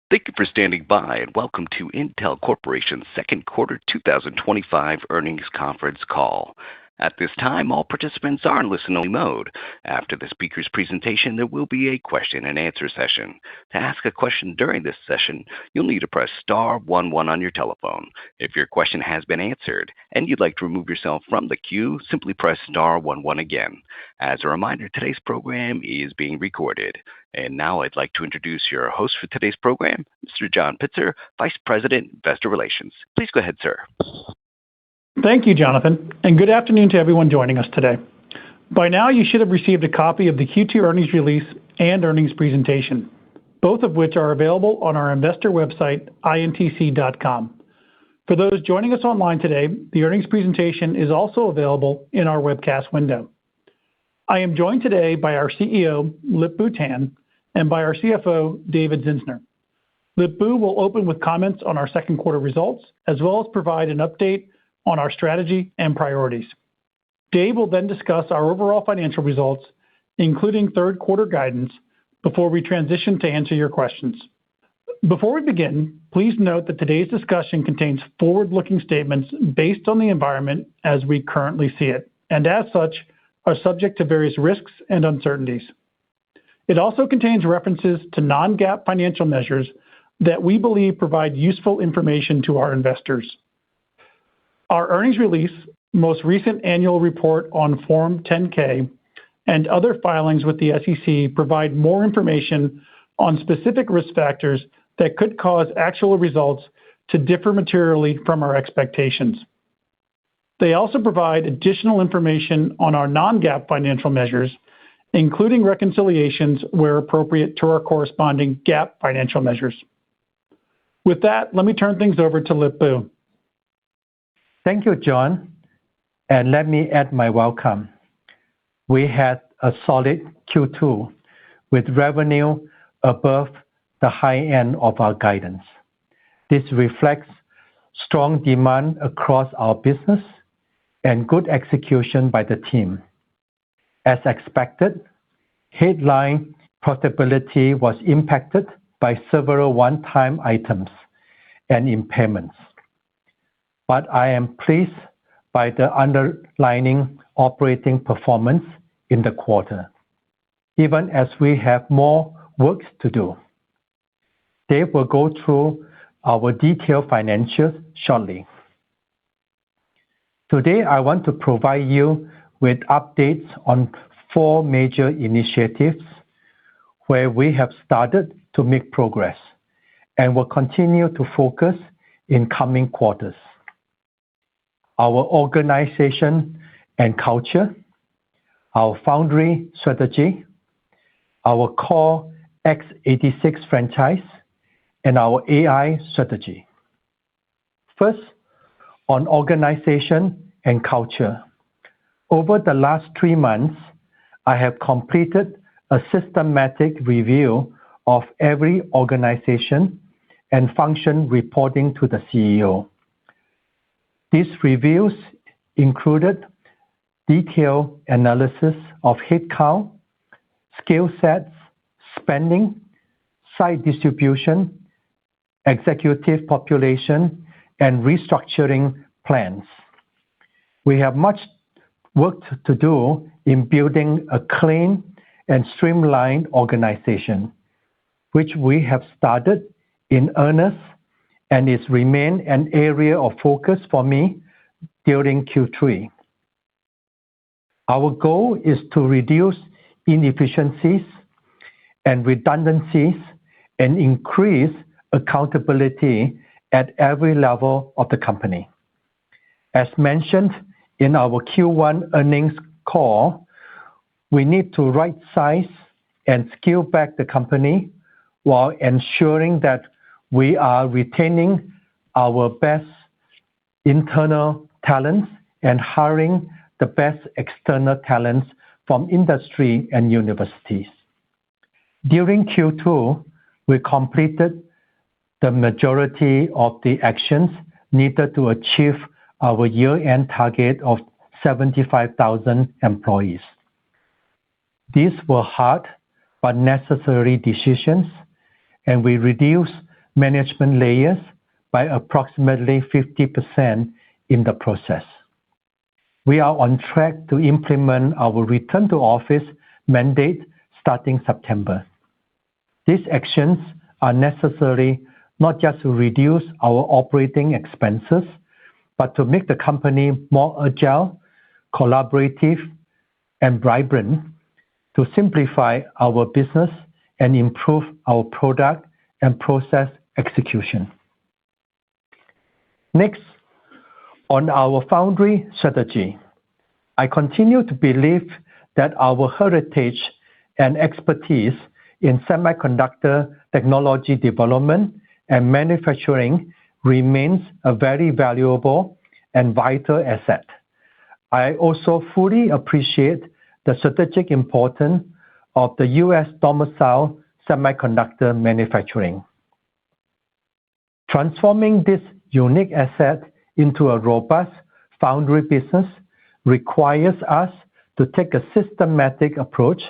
Thank you for standing by and welcome to Intel Corporation's second quarter 2025 earnings conference call. At this time, all participants are in listen-only mode. After the speaker's presentation, there will be a question-and-answer session. To ask a question during this session, you'll need to press star 11 on your telephone. If your question has been answered and you'd like to remove yourself from the queue, simply press star 11 again. As a reminder, today's program is being recorded. And now I'd like to introduce your host for today's program, Mr. John Pitzer, Vice President, Investor Relations. Please go ahead, sir. Thank you, Jonathan, and good afternoon to everyone joining us today. By now, you should have received a copy of the Q2 earnings release and earnings presentation, both of which are available on our investor website, intc.com. For those joining us online today, the earnings presentation is also available in our webcast window. I am joined today by our CEO, Lip-Bu Tan, and by our CFO, David Zinsner. Lip-Bu will open with comments on our second quarter results, as well as provide an update on our strategy and priorities. Dave will then discuss our overall financial results, including third quarter guidance, before we transition to answer your questions. Before we begin, please note that today's discussion contains forward-looking statements based on the environment as we currently see it, and as such, are subject to various risks and uncertainties. It also contains references to non-GAAP financial measures that we believe provide useful information to our investors. Our earnings release, most recent annual report on Form 10-K, and other filings with the SEC provide more information on specific risk factors that could cause actual results to differ materially from our expectations. They also provide additional information on our non-GAAP financial measures, including reconciliations where appropriate to our corresponding GAAP financial measures. With that, let me turn things over to Lip-Bu. Thank you, John, and let me add my welcome. We had a solid Q2 with revenue above the high end of our guidance. This reflects strong demand across our business and good execution by the team. As expected, headline profitability was impacted by several one-time items and impairments. But I am pleased by the underlying operating performance in the quarter, even as we have more work to do. Dave will go through our detailed financials shortly. Today, I want to provide you with updates on 4 major initiatives where we have started to make progress and will continue to focus in coming quarters. Our organization and culture, our foundry strategy, our core x86 franchise, and our AI strategy. First, on organization and culture. Over the last 3 months, I have completed a systematic review of every organization and function reporting to the CEO. These reviews included detailed analysis of headcount, skill sets, spending, site distribution, executive population, and restructuring plans. We have much work to do in building a clean and streamlined organization, which we have started in earnest and it remains an area of focus for me during Q3. Our goal is to reduce inefficiencies and redundancies and increase accountability at every level of the company. As mentioned in our Q1 earnings call, we need to right-size and scale back the company while ensuring that we are retaining our best internal talents and hiring the best external talents from industry and universities. During Q2, we completed the majority of the actions needed to achieve our year-end target of 75,000 employees. These were hard but necessary decisions, and we reduced management layers by approximately 50% in the process. We are on track to implement our return to office mandate starting September. These actions are necessary not just to reduce our operating expenses, but to make the company more agile, collaborative, and vibrant, to simplify our business and improve our product and process execution. Next, on our foundry strategy, I continue to believe that our heritage and expertise in semiconductor technology development and manufacturing remains a very valuable and vital asset. I also fully appreciate the strategic importance of the U.S. domicile semiconductor manufacturing. Transforming this unique asset into a robust foundry business requires us to take a systematic approach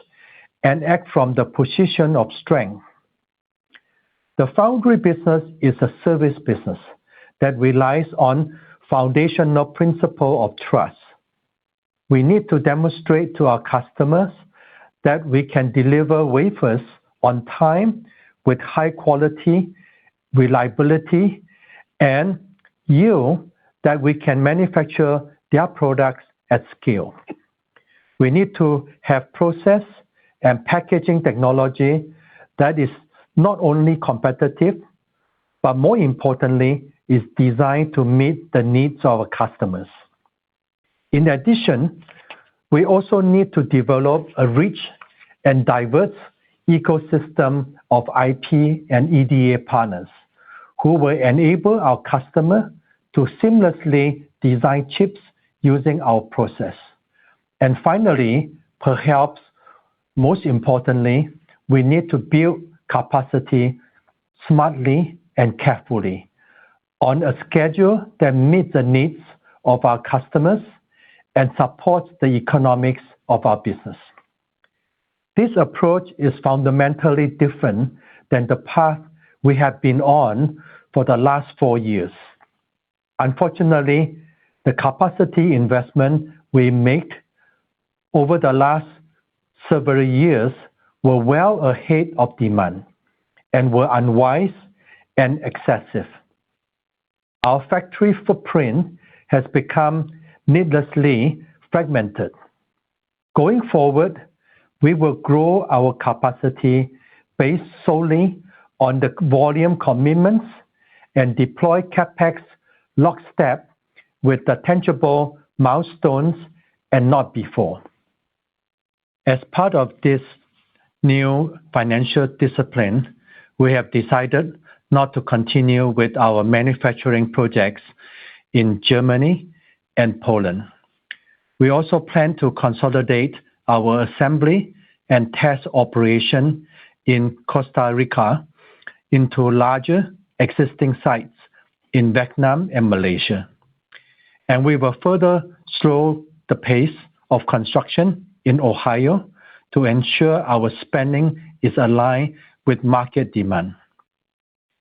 and act from the position of strength. The foundry business is a service business that relies on foundational principle of trust. We need to demonstrate to our customers that we can deliver wafers on time with high quality, reliability, and yield, that we can manufacture their products at scale. We need to have process and packaging technology that is not only competitive, but more importantly, is designed to meet the needs of our customers. In addition, we also need to develop a rich and diverse ecosystem of IP and EDA partners who will enable our customer to seamlessly design chips using our process. And finally, perhaps most importantly, we need to build capacity smartly and carefully on a schedule that meets the needs of our customers and supports the economics of our business. This approach is fundamentally different than the path we have been on for the last 4 years. Unfortunately, the capacity investment we made over the last several years were well ahead of demand and were unwise and excessive. Our factory footprint has become needlessly fragmented. Going forward, we will grow our capacity based solely on the volume commitments and deploy CapEx lockstep with the tangible milestones and not before. As part of this new financial discipline, we have decided not to continue with our manufacturing projects in Germany and Poland. We also plan to consolidate our assembly and test operation in Costa Rica into larger existing sites in Vietnam and Malaysia. And we will further slow the pace of construction in Ohio to ensure our spending is aligned with market demand.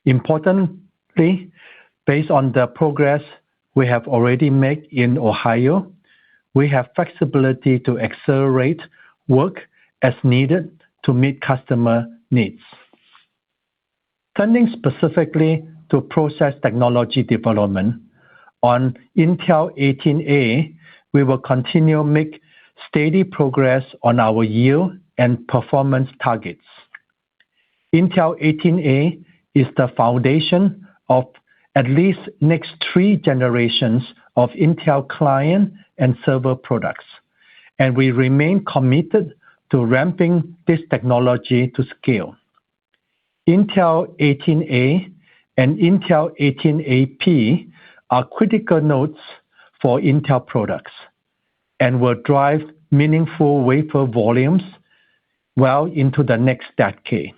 Importantly, based on the progress we have already made in Ohio, we have flexibility to accelerate work as needed to meet customer needs. Turning specifically to process technology development, on Intel 18A, we will continue to make steady progress on our yield and performance targets. Intel 18A is the foundation of at least next 3 generations of Intel client and server products, and we remain committed to ramping this technology to scale. Intel 18A and Intel 18AP are critical nodes for Intel products and will drive meaningful wafer volumes well into the next decade.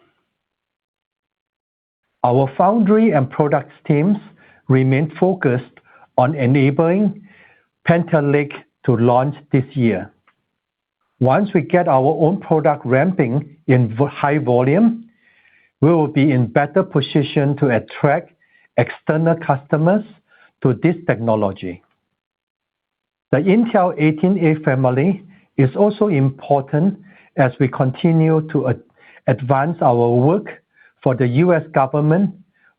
Our foundry and products teams remain focused on enabling Panther Lake to launch this year. Once we get our own product ramping in high volume, we will be in better position to attract external customers to this technology. The Intel 18A family is also important as we continue to advance our work for the U.S. government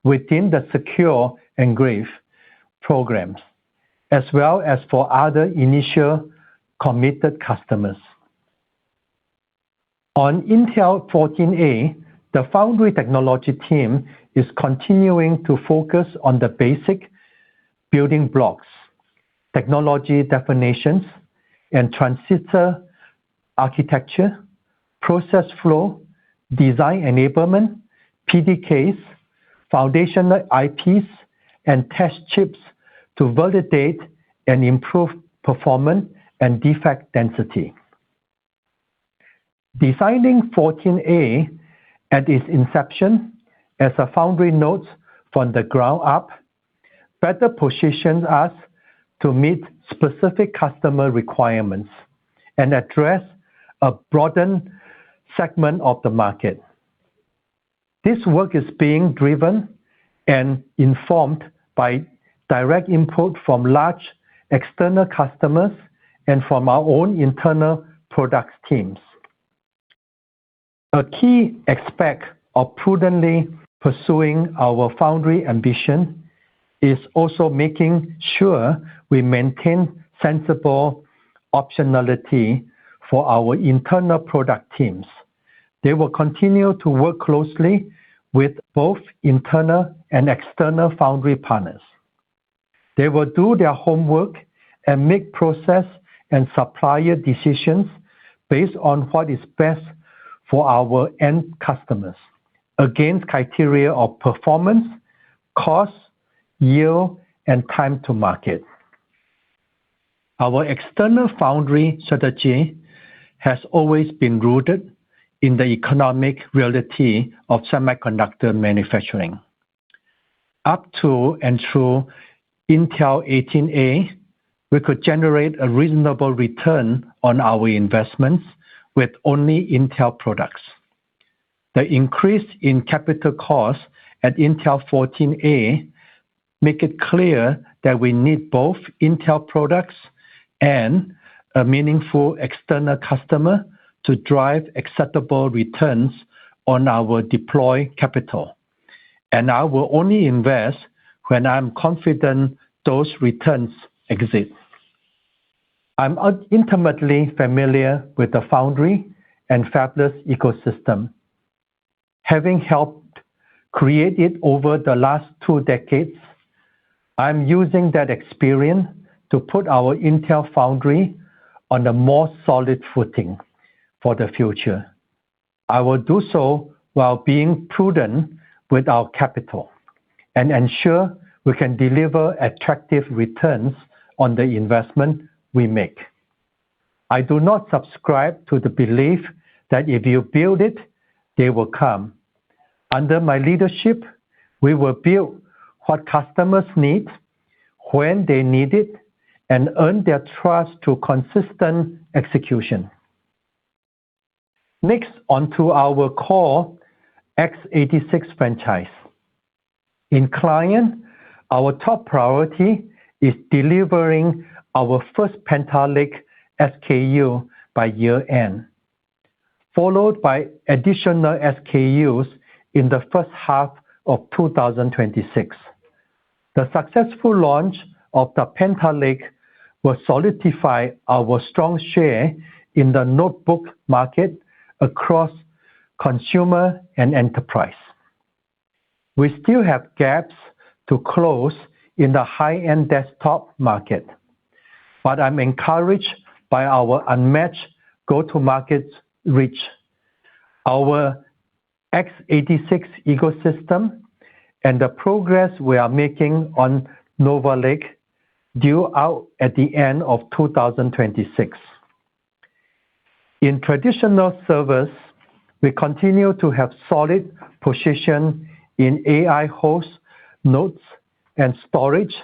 within the Secure Enclave programs, as well as for other initial committed customers. On Intel 14A, the foundry technology team is continuing to focus on the basic building blocks, technology definitions, and transistor architecture, process flow, design enablement, PDKs, foundational IPs, and test chips to validate and improve performance and defect density. Designing 14A at its inception as a foundry node from the ground up better positions us to meet specific customer requirements and address a broadened segment of the market. This work is being driven and informed by direct input from large external customers and from our own internal products teams. A key aspect of prudently pursuing our foundry ambition is also making sure we maintain sensible optionality for our internal product teams. They will continue to work closely with both internal and external foundry partners. They will do their homework and make process and supplier decisions based on what is best for our end customers against criteria of performance, cost, yield, and time to market. Our external foundry strategy has always been rooted in the economic reality of semiconductor manufacturing. Up to and through Intel 18A, we could generate a reasonable return on our investments with only Intel products. The increase in capital costs at Intel 14A make it clear that we need both Intel products and a meaningful external customer to drive acceptable returns on our deployed capital. And I will only invest when I'm confident those returns exist. I'm intimately familiar with the foundry and fabless ecosystem, having helped create it over the last 2 decades. I'm using that experience to put our Intel foundry on a more solid footing for the future. I will do so while being prudent with our capital and ensure we can deliver attractive returns on the investment we make. I do not subscribe to the belief that if you build it, they will come. Under my leadership, we will build what customers need, when they need it, and earn their trust through consistent execution. Next, onto our core x86 franchise. In client, our top priority is delivering our first Panther Lake SKU by year-end, followed by additional SKUs in the first half of 2026. The successful launch of the Panther Lake will solidify our strong share in the notebook market across consumer and enterprise. We still have gaps to close in the high-end desktop market, but I'm encouraged by our unmatched go-to-market reach, our x86 ecosystem, and the progress we are making on Nova Lake, due out at the end of 2026. In traditional servers, we continue to have solid position in AI host nodes and storage,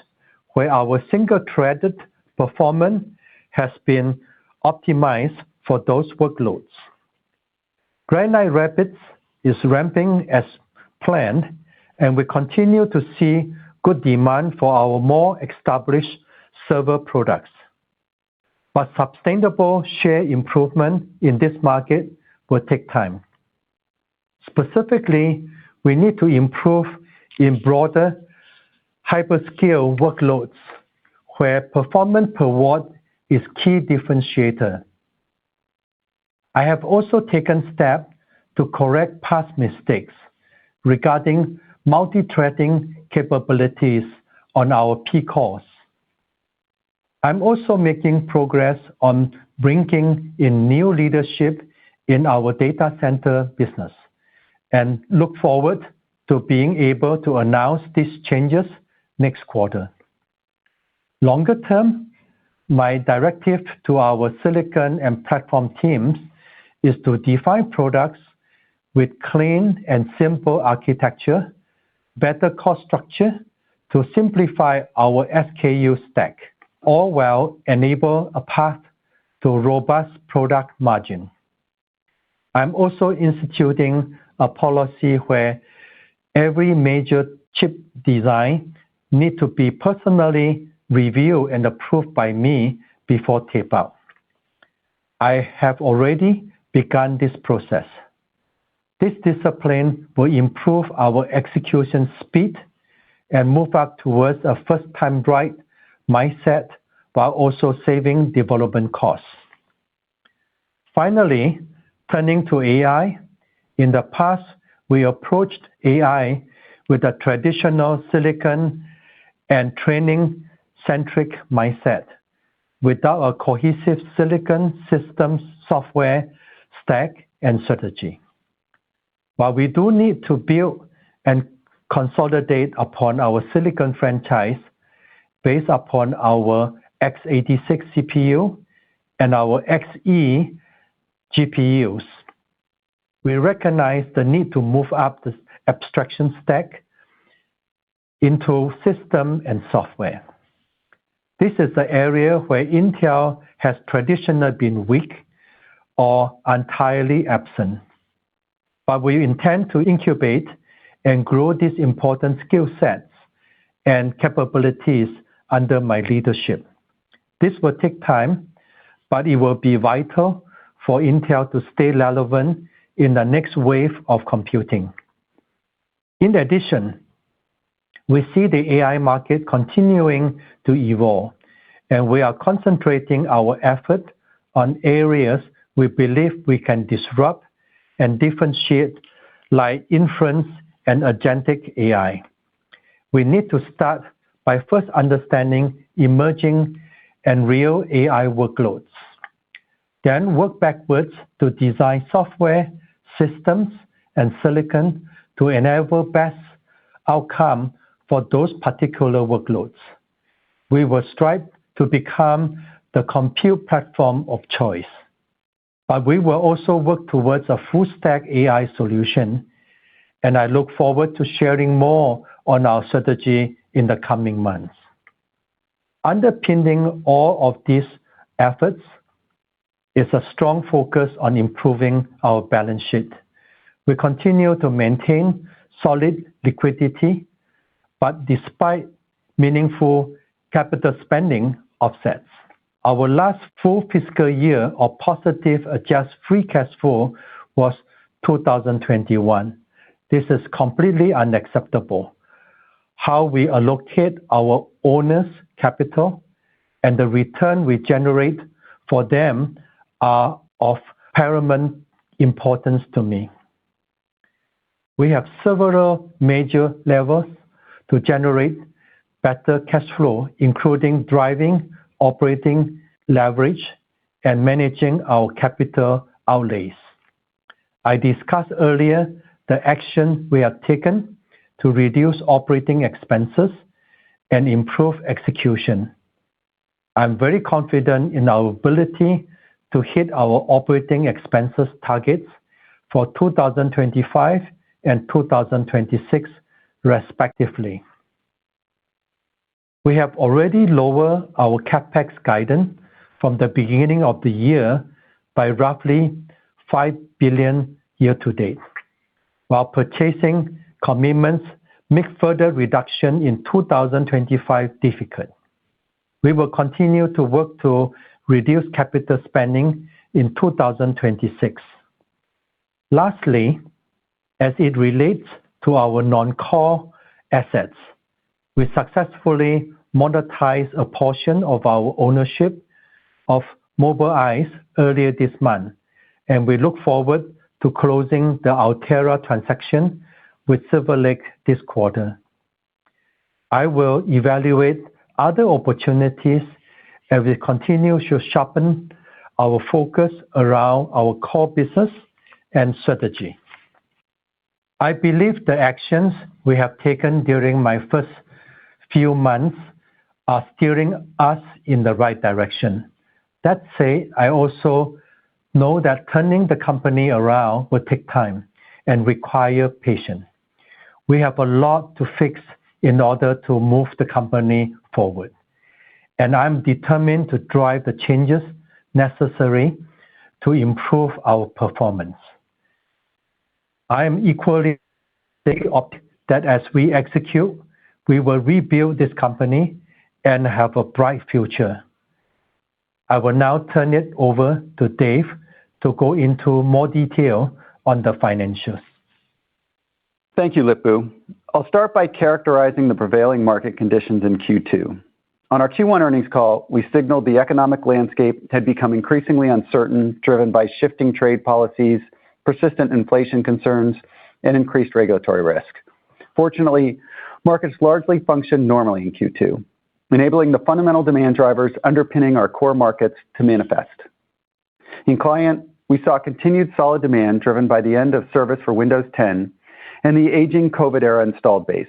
where our single-threaded performance has been optimized for those workloads. Granite Rapids is ramping as planned, and we continue to see good demand for our more established server products. But sustainable share improvement in this market will take time. Specifically, we need to improve in broader hyperscale workloads where performance per watt is key differentiator. I have also taken steps to correct past mistakes regarding multi-threading capabilities on our P-cores. I'm also making progress on bringing in new leadership in our data center business and look forward to being able to announce these changes next quarter. Longer term, my directive to our silicon and platform teams is to define products with clean and simple architecture, better cost structure to simplify our SKU stack, all while enable a path to robust product margin. I'm also instituting a policy where every major chip design need to be personally reviewed and approved by me before tape out. I have already begun this process. This discipline will improve our execution speed and move up towards a first-time right mindset while also saving development costs. Finally, turning to AI, in the past, we approached AI with a traditional silicon and training-centric mindset without a cohesive silicon systems, software, stack, and strategy. While we do need to build and consolidate upon our silicon franchise based upon our x86 CPU and our Xe GPUs, we recognize the need to move up the abstraction stack into system and software. This is the area where Intel has traditionally been weak or entirely absent. But we intend to incubate and grow these important skill sets and capabilities under my leadership. This will take time, but it will be vital for Intel to stay relevant in the next wave of computing. In addition, we see the AI market continuing to evolve, and we are concentrating our effort on areas we believe we can disrupt and differentiate, like inference and agentic AI. We need to start by first understanding emerging and real AI workloads, then work backwards to design software, systems, and silicon to enable best outcome for those particular workloads. We will strive to become the compute platform of choice, but we will also work towards a full-stack AI solution, and I look forward to sharing more on our strategy in the coming months. Underpinning all of these efforts is a strong focus on improving our balance sheet. We continue to maintain solid liquidity, but despite meaningful capital spending offsets, our last full fiscal year of positive adjusted free cash flow was 2021. This is completely unacceptable. How we allocate our owners' capital and the return we generate for them are of paramount importance to me. We have several major levers to generate better cash flow, including driving operating leverage and managing our capital outlays. I discussed earlier the action we have taken to reduce operating expenses and improve execution. I'm very confident in our ability to hit our operating expenses targets for 2025 and 2026, respectively. We have already lowered our CapEx guidance from the beginning of the year by roughly $5 billion year to date, while purchasing commitments make further reduction in 2025 difficult. We will continue to work to reduce capital spending in 2026. Lastly, as it relates to our non-core assets, we successfully monetized a portion of our ownership of Mobileye earlier this month, and we look forward to closing the Altera transaction with Silver Lake this quarter. I will evaluate other opportunities as we continue to sharpen our focus around our core business and strategy. I believe the actions we have taken during my first few months are steering us in the right direction. That said, I also know that turning the company around will take time and require patience. We have a lot to fix in order to move the company forward, and I'm determined to drive the changes necessary to improve our performance. I am equally optimistic that as we execute, we will rebuild this company and have a bright future. I will now turn it over to Dave to go into more detail on the financials. Thank you, Lip-Bu. I'll start by characterizing the prevailing market conditions in Q2. On our Q1 earnings call, we signaled the economic landscape had become increasingly uncertain, driven by shifting trade policies, persistent inflation concerns, and increased regulatory risk. Fortunately, markets largely functioned normally in Q2, enabling the fundamental demand drivers underpinning our core markets to manifest. In client, we saw continued solid demand driven by the end of service for Windows 10 and the aging COVID-era installed base.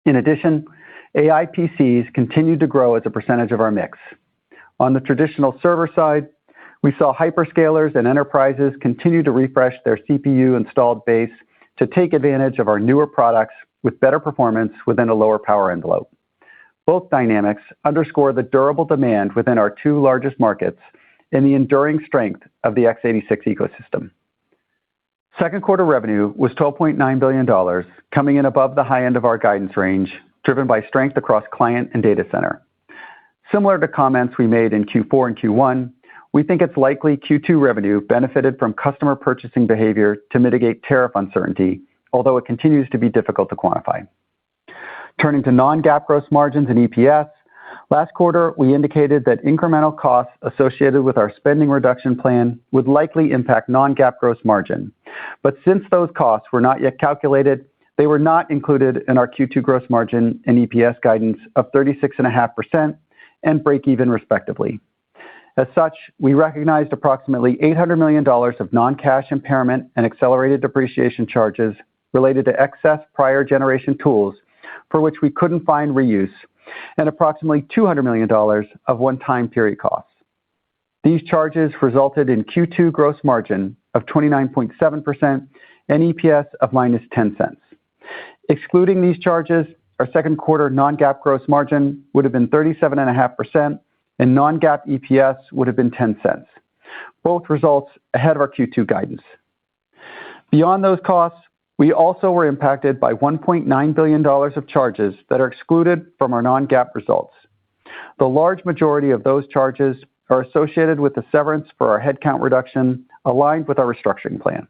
In addition, AI PCs continued to grow as a percentage of our mix. On the traditional server side, we saw hyperscalers and enterprises continue to refresh their CPU installed base to take advantage of our newer products with better performance within a lower power envelope. Both dynamics underscore the durable demand within our two largest markets and the enduring strength of the x86 ecosystem. Second quarter revenue was $12.9 billion, coming in above the high end of our guidance range, driven by strength across client and data center. Similar to comments we made in Q4 and Q1, we think it's likely Q2 revenue benefited from customer purchasing behavior to mitigate tariff uncertainty, although it continues to be difficult to quantify. Turning to non-GAAP gross margins and EPS, last quarter we indicated that incremental costs associated with our spending reduction plan would likely impact non-GAAP gross margin. But since those costs were not yet calculated, they were not included in our Q2 gross margin and EPS guidance of 36.5% and break-even respectively. As such, we recognized approximately $800 million of non-cash impairment and accelerated depreciation charges related to excess prior generation tools for which we couldn't find reuse, and approximately $200 million of one-time period costs. These charges resulted in Q2 gross margin of 29.7% and EPS of -$0.10. Excluding these charges, our second quarter non-GAAP gross margin would have been 37.5%, and non-GAAP EPS would have been $0.10. Both results ahead of our Q2 guidance. Beyond those costs, we also were impacted by $1.9 billion of charges that are excluded from our non-GAAP results. The large majority of those charges are associated with the severance for our headcount reduction aligned with our restructuring plan.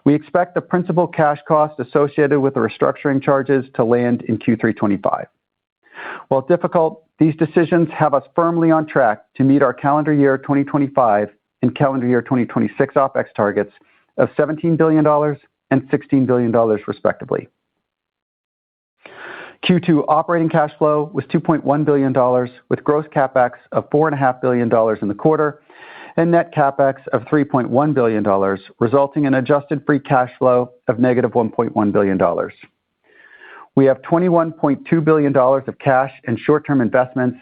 We expect the principal cash cost associated with the restructuring charges to land in Q3 '25. While difficult, these decisions have us firmly on track to meet our calendar year 2025 and calendar year 2026 OpEx targets of $17 billion and $16 billion respectively. Q2 operating cash flow was $2.1 billion, with gross CapEx of $4.5 billion in the quarter and net CapEx of $3.1 billion, resulting in adjusted free cash flow of -$1.1 billion. We have $21.2 billion of cash and short-term investments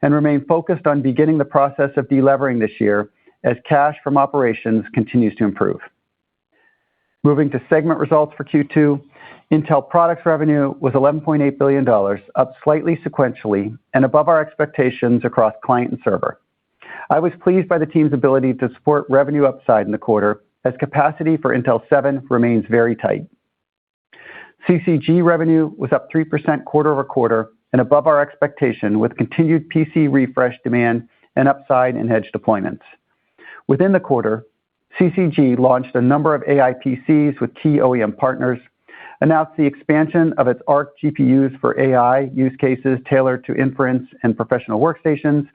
and remain focused on beginning the process of delevering this year as cash from operations continues to improve. Moving to segment results for Q2, Intel Products revenue was $11.8 billion, up slightly sequentially and above our expectations across client and server. I was pleased by the team's ability to support revenue upside in the quarter as capacity for Intel 7 remains very tight. CCG revenue was up 3% quarter-over-quarter and above our expectation, with continued PC refresh demand and upside in edge deployments. Within the quarter, CCG launched a number of AI PCs with key OEM partners, announced the expansion of its Arc GPUs for AI use cases tailored to inference and professional workstations,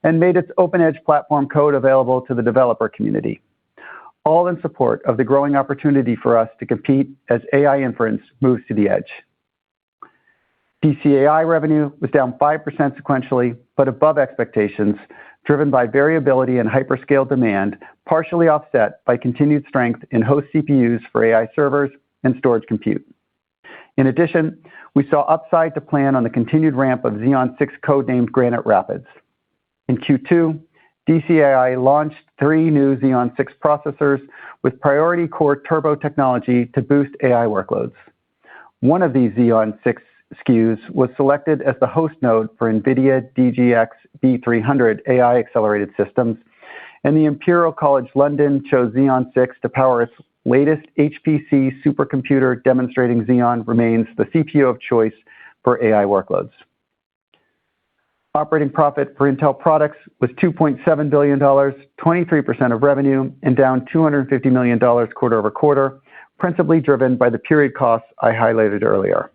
and made its OpenEdge platform code available to the developer community, all in support of the growing opportunity for us to compete as AI inference moves to the edge. DCAI revenue was down 5% sequentially, but above expectations, driven by variability in hyperscale demand, partially offset by continued strength in host CPUs for AI servers and storage compute. In addition, we saw upside to plan on the continued ramp of Xeon 6 codenamed Granite Rapids. In Q2, DCAI launched 3 new Xeon 6 processors with Priority Core Turbo technology to boost AI workloads. One of these Xeon 6 SKUs was selected as the host node for NVIDIA DGX B300 AI accelerated systems, and the Imperial College London chose Xeon 6 to power its latest HPC supercomputer, demonstrating Xeon remains the CPU of choice for AI workloads. Operating profit for Intel Products was $2.7 billion, 23% of revenue, and down $250 million quarter-over-quarter, principally driven by the period costs I highlighted earlier.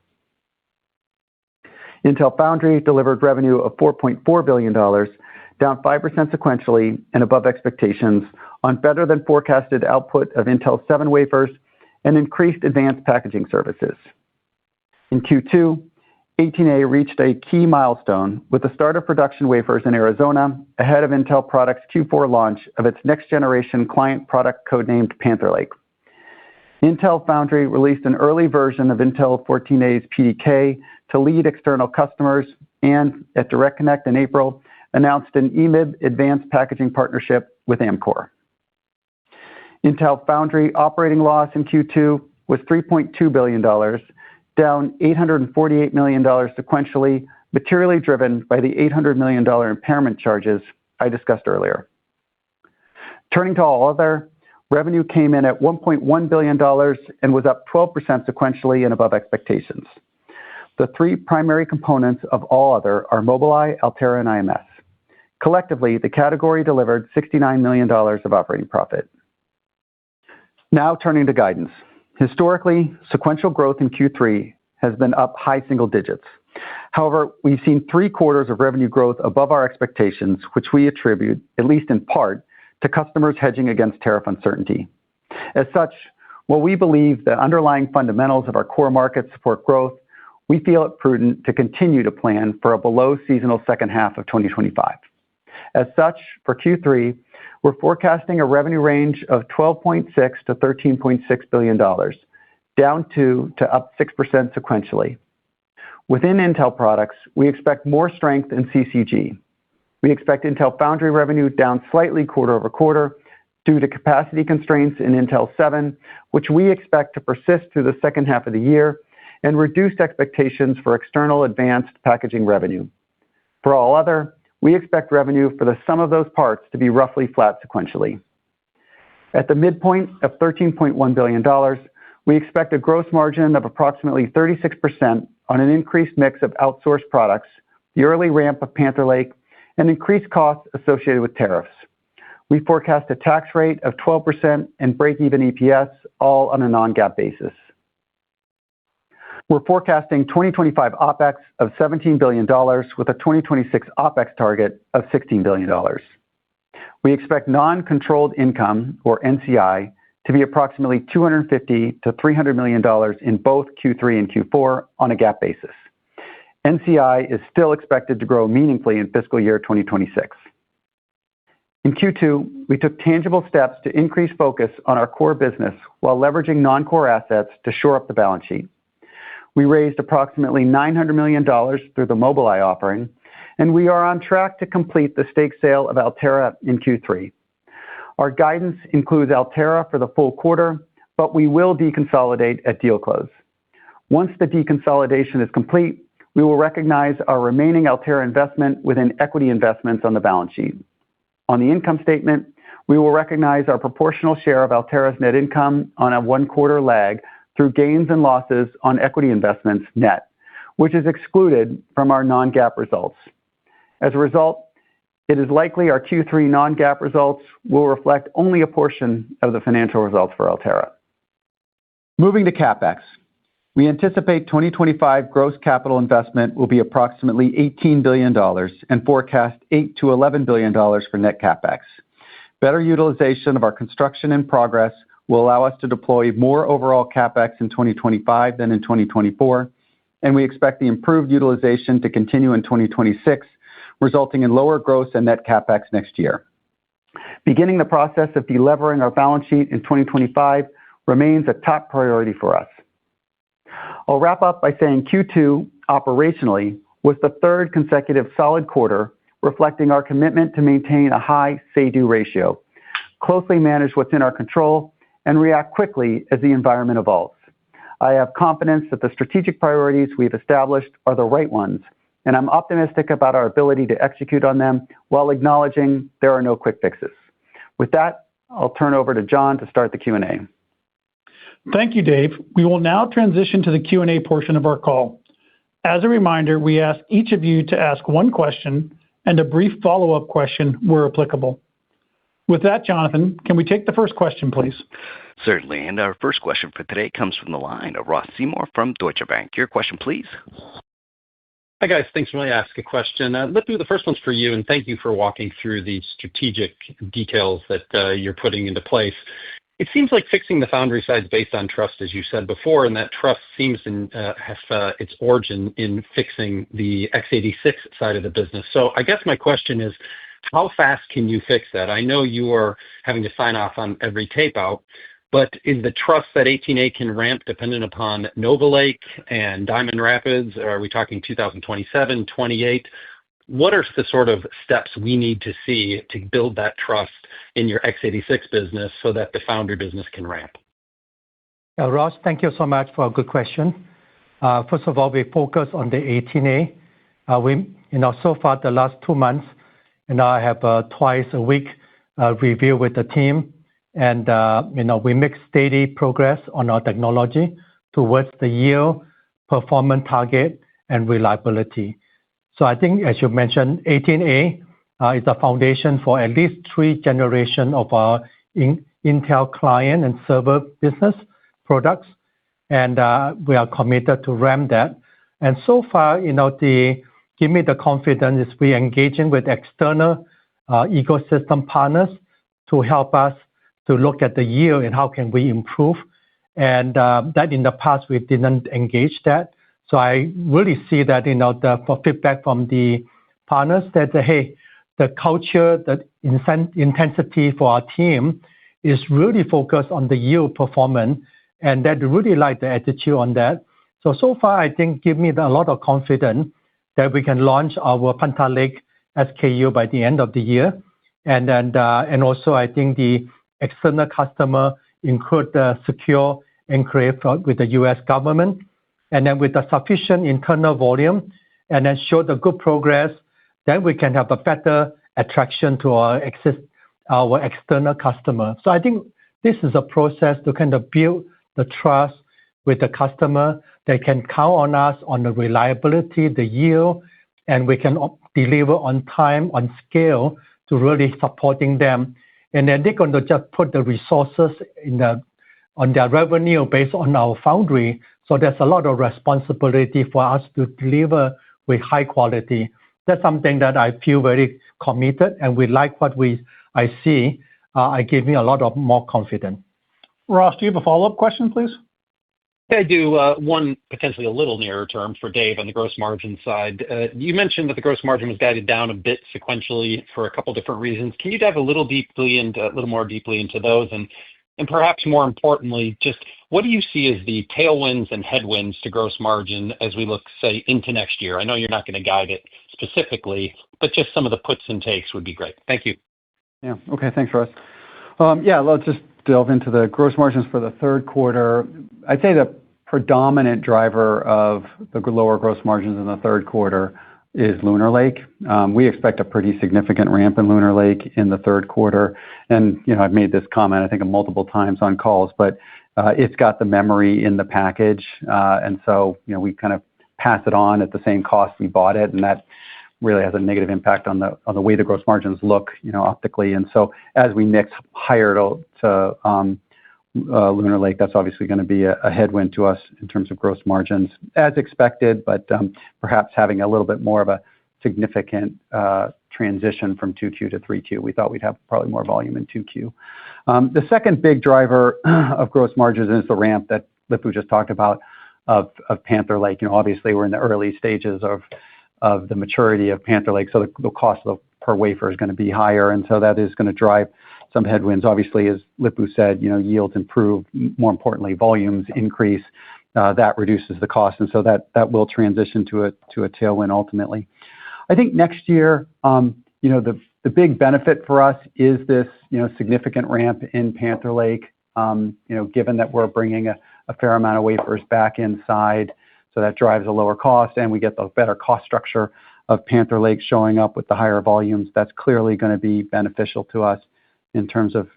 Intel Foundry delivered revenue of $4.4 billion, down 5% sequentially and above expectations on better than forecasted output of Intel 7 wafers and increased advanced packaging services. In Q2, 18A reached a key milestone with the start of production wafers in Arizona ahead of Intel Products' Q4 launch of its next generation client product codenamed Panther Lake. Intel Foundry released an early version of Intel 14A's PDK to lead external customers and, at Direct Connect in April, announced an EMIB advanced packaging partnership with Amkor. Intel Foundry operating loss in Q2 was $3.2 billion, down $848 million sequentially, materially driven by the $800 million impairment charges I discussed earlier. Turning to all other, revenue came in at $1.1 billion and was up 12% sequentially and above expectations. The 3 primary components of all other are Mobileye, Altera, and IMS. Collectively, the category delivered $69 million of operating profit. Now turning to guidance. Historically, sequential growth in Q3 has been up high single digits. However, we've seen 3 quarters of revenue growth above our expectations, which we attribute, at least in part, to customers hedging against tariff uncertainty. As such, while we believe the underlying fundamentals of our core markets support growth, we feel it prudent to continue to plan for a below seasonal second half of 2025. As such, for Q3, we're forecasting a revenue range of $12.6 to $13.6 billion, down 2% to up 6% sequentially. Within Intel Products, we expect more strength in CCG. We expect Intel Foundry revenue down slightly quarter-over-quarter due to capacity constraints in Intel 7, which we expect to persist through the second half of the year, and reduced expectations for external advanced packaging revenue. For all other, we expect revenue for the sum of those parts to be roughly flat sequentially. At the midpoint of $13.1 billion, we expect a gross margin of approximately 36% on an increased mix of outsourced products, the early ramp of Panther Lake, and increased costs associated with tariffs. We forecast a tax rate of 12% and break-even EPS, all on a non-GAAP basis. We're forecasting 2025 OpEx of $17 billion with a 2026 OpEx target of $16 billion. We expect non-controlled income, or NCI, to be approximately $250 to $300 million in both Q3 and Q4 on a GAAP basis. NCI is still expected to grow meaningfully in fiscal year 2026. In Q2, we took tangible steps to increase focus on our core business while leveraging non-core assets to shore up the balance sheet. We raised approximately $900 million through the Mobileye offering, and we are on track to complete the stake sale of Altera in Q3. Our guidance includes Altera for the full quarter, but we will deconsolidate at deal close. Once the deconsolidation is complete, we will recognize our remaining Altera investment within equity investments on the balance sheet. On the income statement, we will recognize our proportional share of Altera's net income on a 1-quarter lag through gains and losses on equity investments net, which is excluded from our non-GAAP results. As a result, it is likely our Q3 non-GAAP results will reflect only a portion of the financial results for Altera. Moving to CapEx. We anticipate 2025 gross capital investment will be approximately $18 billion and forecast $8 to $11 billion for net CapEx. Better utilization of our construction in progress will allow us to deploy more overall CapEx in 2025 than in 2024, and we expect the improved utilization to continue in 2026, resulting in lower gross and net CapEx next year. Beginning the process of delevering our balance sheet in 2025 remains a top priority for us. I'll wrap up by saying Q2 operationally was the third consecutive solid quarter, reflecting our commitment to maintain a high say-do ratio, closely manage what's in our control, and react quickly as the environment evolves. I have confidence that the strategic priorities we've established are the right ones, and I'm optimistic about our ability to execute on them while acknowledging there are no quick fixes. With that, I'll turn over to John to start the Q&A. Thank you, Dave. We will now transition to the Q&A portion of our call. As a reminder, we ask each of you to ask one question and a brief follow-up question where applicable. With that, Jonathan, can we take the first question, please? Certainly. And our first question for today comes from the line of Ross Seymore from Deutsche Bank. Your question, please. Hi, guys. Thanks for letting me ask a question. Lip-Bu, the first one's for you, and thank you for walking through the strategic details that you're putting into place. It seems like fixing the foundry side is based on trust, as you said before, and that trust seems to have its origin in fixing the x86 side of the business. So I guess my question is, how fast can you fix that? I know you are having to sign off on every tape out, but is the trust that 18A can ramp dependent upon Nova Lake and Diamond Rapids? Or are we talking 2027, 28? What are the sort of steps we need to see to build that trust in your x86 business so that the foundry business can ramp? Ross, thank you so much for a good question. First of all, we focus on the 18A. So far, the last 2 months, I have twice a week review with the team, and we make steady progress on our technology towards the yield, performance target, and reliability. So I think, as you mentioned, 18A is a foundation for at least 3 generations of our Intel client and server business products, and we are committed to ramp that. And so far, give me the confidence is we're engaging with external ecosystem partners to help us to look at the yield and how can we improve. And that in the past, we didn't engage that. So I really see that the feedback from the partners that, hey, the culture, the intensity for our team is really focused on the yield performance, and that really like the attitude on that. So far, I think give me a lot of confidence that we can launch our Panther Lake SKU by the end of the year. And also, I think the external customer include the secure enclave with the U.S. government. And then with the sufficient internal volume, and then show the good progress, then we can have a better attraction to our external customer. So I think this is a process to kind of build the trust with the customer. They can count on us on the reliability, the yield, and we can deliver on time, on scale to really supporting them. And then they're going to just put the resources on their revenue based on our foundry. So there's a lot of responsibility for us to deliver with high quality. That's something that I feel very committed, and we like what I see. It gave me a lot of more confidence. Ross, do you have a follow-up question, please? I do. One potentially a little nearer term for Dave on the gross margin side. You mentioned that the gross margin was guided down a bit sequentially for a couple different reasons. Can you dive a little more deeply into those? And perhaps more importantly, just what do you see as the tailwinds and headwinds to gross margin as we look, say, into next year? I know you're not going to guide it specifically, but just some of the puts and takes would be great. Thank you. Yeah. Okay. Thanks, Russ. Let's just delve into the gross margins for the third quarter. I'd say the predominant driver of the lower gross margins in the third quarter is Lunar Lake. We expect a pretty significant ramp in Lunar Lake in the third quarter. And, I've made this comment, I think, multiple times on calls, but It's got the memory in the package. We kind of pass it on at the same cost we bought it, and that really has a negative impact on the way the gross margins look, optically. As we mix higher to Lunar Lake, that's obviously going to be a headwind to us in terms of gross margins, as expected, but perhaps having a little bit more of a significant transition from 2Q to 3Q. We thought we'd have probably more volume in 2Q. The second big driver of gross margins is the ramp that Lip-Bu just talked about of Panther Lake. Obviously, we're in the early stages of the maturity of Panther Lake, so the cost per wafer is going to be higher, and so that is going to drive some headwinds. Obviously, as Lip-Bu said, yields improve, more importantly, volumes increase. That reduces the cost, and so that will transition to a tailwind ultimately. I think next year, the big benefit for us is this significant ramp in Panther Lake, given that we're bringing a fair amount of wafers back inside, so that drives a lower cost, and we get the better cost structure of Panther Lake showing up with the higher volumes. That's clearly going to be beneficial to us in terms of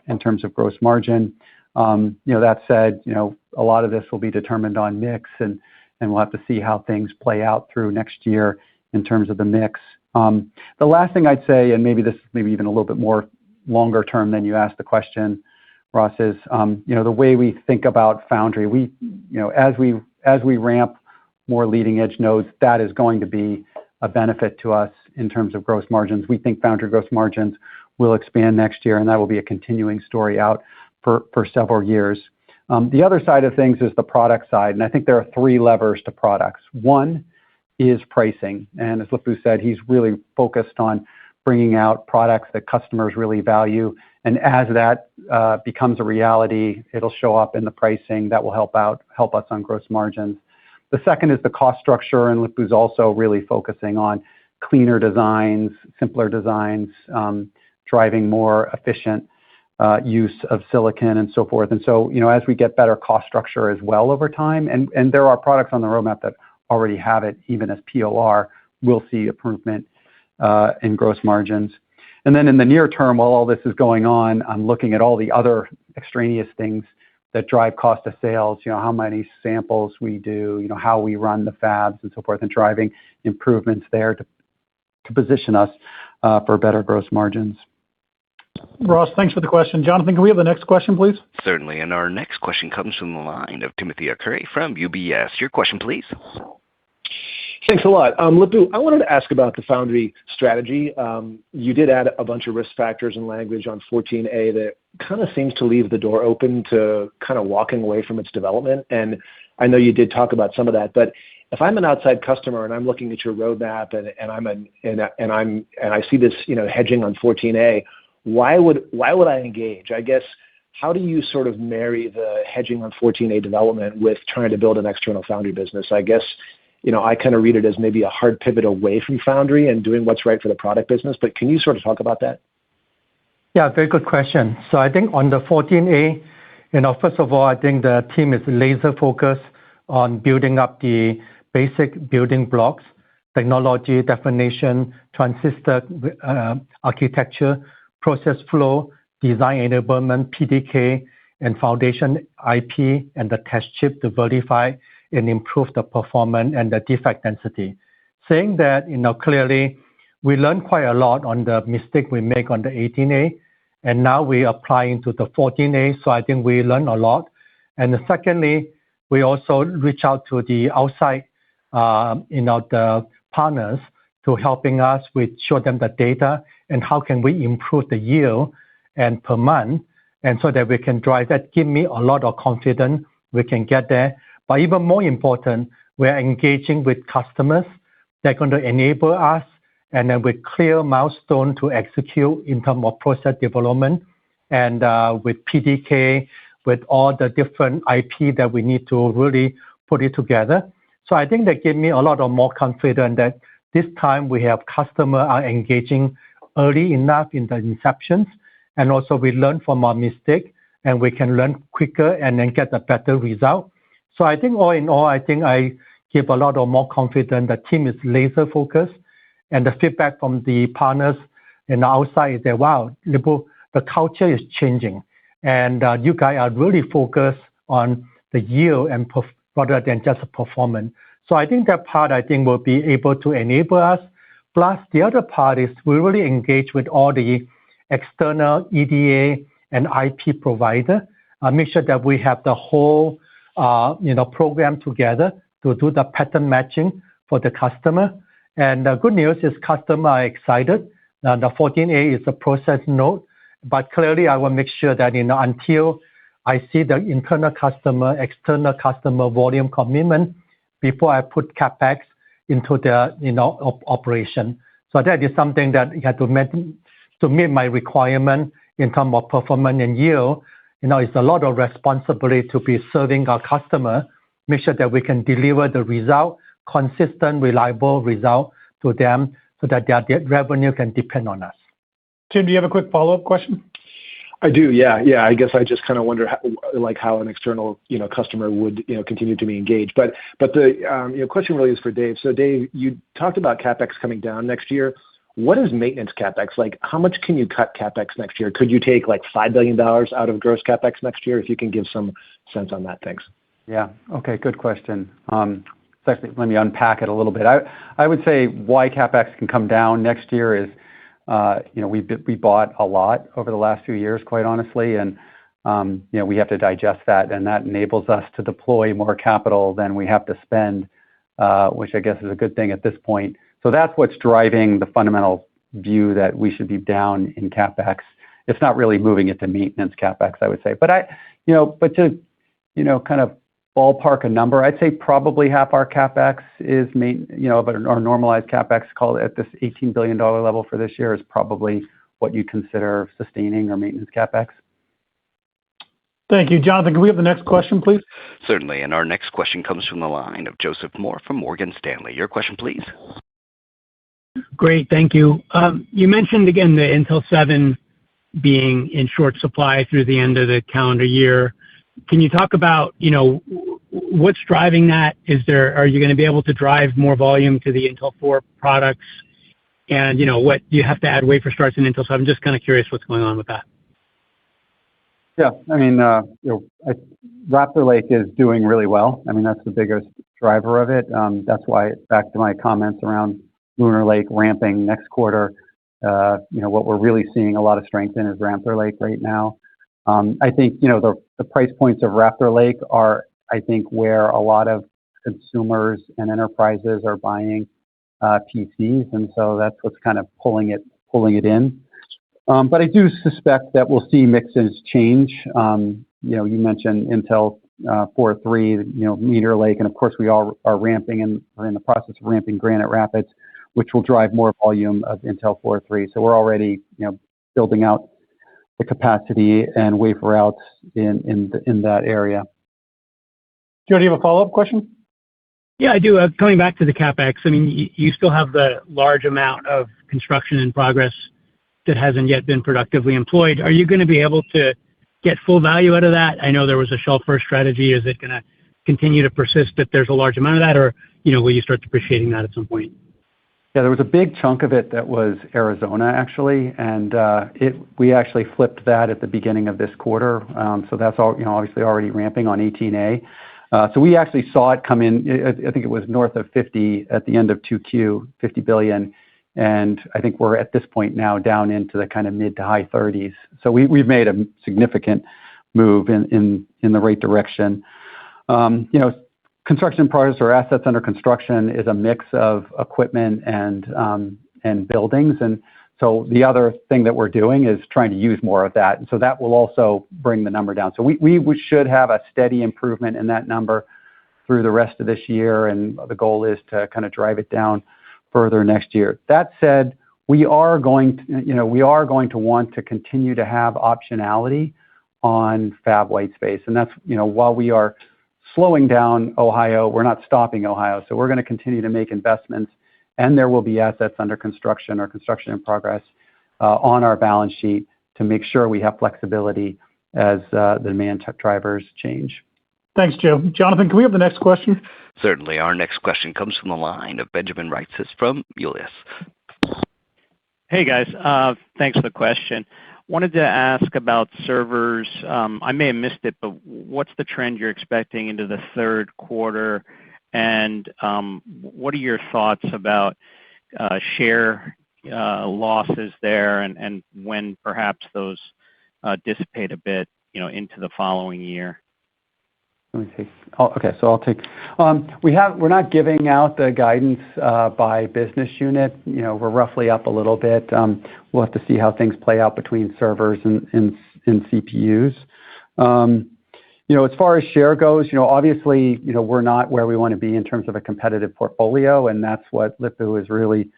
gross margin. That said, a lot of this will be determined on mix, and we'll have to see how things play out through next year in terms of the mix. The last thing I'd say, and maybe this is even a little bit more longer term than you asked the question, Ross, is the way we think about foundry. As we ramp more leading edge nodes, that is going to be a benefit to us in terms of gross margins. We think foundry gross margins will expand next year, and that will be a continuing story out for several years. The other side of things is the product side, and I think there are three levers to products. One is pricing, and as Lip-Bu said, he's really focused on bringing out products that customers really value, and as that becomes a reality, it'll show up in the pricing that will help us on gross margins. The second is the cost structure, and Lip-Bu's also really focusing on cleaner designs, simpler designs, driving more efficient use of silicon and so forth. As we get better cost structure as well over time, and there are products on the roadmap that already have it, even as POR, we'll see improvement in gross margins. In the near term, while all this is going on, I'm looking at all the other extraneous things that drive cost of sales, how many samples we do, how we run the fabs and so forth, and driving improvements there to position us for better gross margins. Ross, thanks for the question. Jonathan, can we have the next question, please? Certainly. Our next question comes from the line of Timothy Arcuri from UBS. Your question, please. Thanks a lot. Lip-Bu, I wanted to ask about the foundry strategy. You did add a bunch of risk factors and language on 14A that kind of seems to leave the door open to kind of walking away from its development. And I know you did talk about some of that, but if I'm an outside customer and I'm looking at your roadmap and I see this, hedging on 14A, why would I engage? I guess, how do you sort of marry the hedging on 14A development with trying to build an external foundry business? I guess, I kind of read it as maybe a hard pivot away from foundry and doing what's right for the product business, but can you sort of talk about that? Yeah, very good question. So I think on the 14A, first of all, I think the team is laser focused on building up the basic building blocks, technology, definition, transistor architecture, process flow, design enablement, PDK, and foundation IP, and the test chip to verify and improve the performance and the defect density. Saying that, clearly, we learned quite a lot on the mistake we make on the 18A, and now we apply into the 14A, so I think we learned a lot. And secondly, we also reach out to the outside, the partners to helping us with show them the data and how can we improve the yield and per month, and so that we can drive that. Give me a lot of confidence we can get there. But even more important, we're engaging with customers. They're going to enable us, and then with clear milestone to execute in terms of process development and with PDK, with all the different IP that we need to really put it together. So I think that gave me a lot of more confidence that this time we have customer are engaging early enough in the inceptions, and also we learn from our mistake, and we can learn quicker and then get a better result. So I think all in all, I think I give a lot of more confidence. The team is laser focused, and the feedback from the partners and the outside is that, wow, Lip-Bu, the culture is changing, and you guys are really focused on the yield and rather than just performance. So I think that part will be able to enable us. Plus, the other part is we really engage with all the external EDA and IP provider, make sure that we have the whole program together to do the pattern matching for the customer. And the good news is customers are excited. The 14A is a process node, but clearly I will make sure that until I see the internal customer, external customer volume commitment before I put CapEx into the operation. So that is something that you have to meet my requirement in terms of performance and yield. It's a lot of responsibility to be serving our customer, make sure that we can deliver the result, consistent, reliable result to them so that their revenue can depend on us. Tim, do you have a quick follow-up question? I do, yeah. I guess I just kind of wonder how an external customer would continue to be engaged. But the question really is for Dave. So Dave, you talked about CapEx coming down next year. What is maintenance CapEx? Like, how much can you cut CapEx next year? Could you take like $5 billion out of gross CapEx next year? If you can give some sense on that, thanks. Yeah. Okay. Good question. Actually, let me unpack it a little bit. I would say why CapEx can come down next year is, we bought a lot over the last few years, quite honestly, and we have to digest that, and that enables us to deploy more capital than we have to spend, which I guess is a good thing at this point. So that's what's driving the fundamental view that we should be down in CapEx. It's not really moving it to maintenance CapEx, I would say. But to kind of ballpark a number, I'd say probably half our CapEx is but our normalized CapEx, call it at this $18 billion level for this year, is probably what you consider sustaining or maintenance CapEx. Thank you. Jonathan, can we have the next question, please? Certainly. And our next question comes from the line of Joseph Moore from Morgan Stanley. Your question, please. Great. Thank you. You mentioned again the Intel 7 being in short supply through the end of the calendar year. Can you talk about, what's driving that? Are you going to be able to drive more volume to the Intel 4 products? And, what do you have to add wafer starts in Intel 7? Just kind of curious what's going on with that. Yeah. I mean, Raptor Lake is doing really well. I mean, that's the biggest driver of it. That's why, back to my comments around Lunar Lake ramping next quarter, what we're really seeing a lot of strength in is Raptor Lake right now. I think, the price points of Raptor Lake are, I think, where a lot of consumers and enterprises are buying PCs, and so that's what's kind of pulling it in. But I do suspect that we'll see mixes change. You mentioned Intel 4.3, Meteor Lake, and of course we all are ramping and are in the process of ramping Granite Rapids, which will drive more volume of Intel 4.3. So we're already, building out the capacity and wafer outs in that area. Joe, do you have a follow-up question? Yeah, I do. Coming back to the CapEx, I mean, you still have the large amount of construction in progress that hasn't yet been productively employed. Are you going to be able to get full value out of that? I know there was a shelf-first strategy. Is it going to continue to persist that there's a large amount of that, or will you start depreciating that at some point? Yeah, there was a big chunk of it that was Arizona, actually, and we actually flipped that at the beginning of this quarter. So that's all, obviously already ramping on 18A. So we actually saw it come in. I think it was north of 50 at the end of 2Q, 50 billion, and I think we're at this point now down into the kind of mid to high 30s. So we've made a significant move in the right direction. Construction in progress or assets under construction is a mix of equipment and buildings. And so the other thing that we're doing is trying to use more of that. And so that will also bring the number down. So we should have a steady improvement in that number through the rest of this year. And the goal is to kind of drive it down further next year. That said, we are going to want to continue to have optionality on fab white space. And that's, while we are slowing down Ohio, we're not stopping Ohio. So we're going to continue to make investments, and there will be assets under construction or construction in progress on our balance sheet to make sure we have flexibility as the demand drivers change. Thanks, Joe. Jonathan, can we have the next question? Certainly. Our next question comes from the line of Benjamin Reitzes from Melius. Hey, guys. Thanks for the question. Wanted to ask about servers. I may have missed it, but what's the trend you're expecting into the third quarter? What are your thoughts about share losses there and when perhaps those dissipate a bit, into the following year? Let me take. Okay, so I'll take. We're not giving out the guidance by business unit. We're roughly up a little bit. We'll have to see how things play out between servers and CPUs. As far as share goes, obviously, we're not where we want to be in terms of a competitive portfolio, and that's what Lip-Bu is really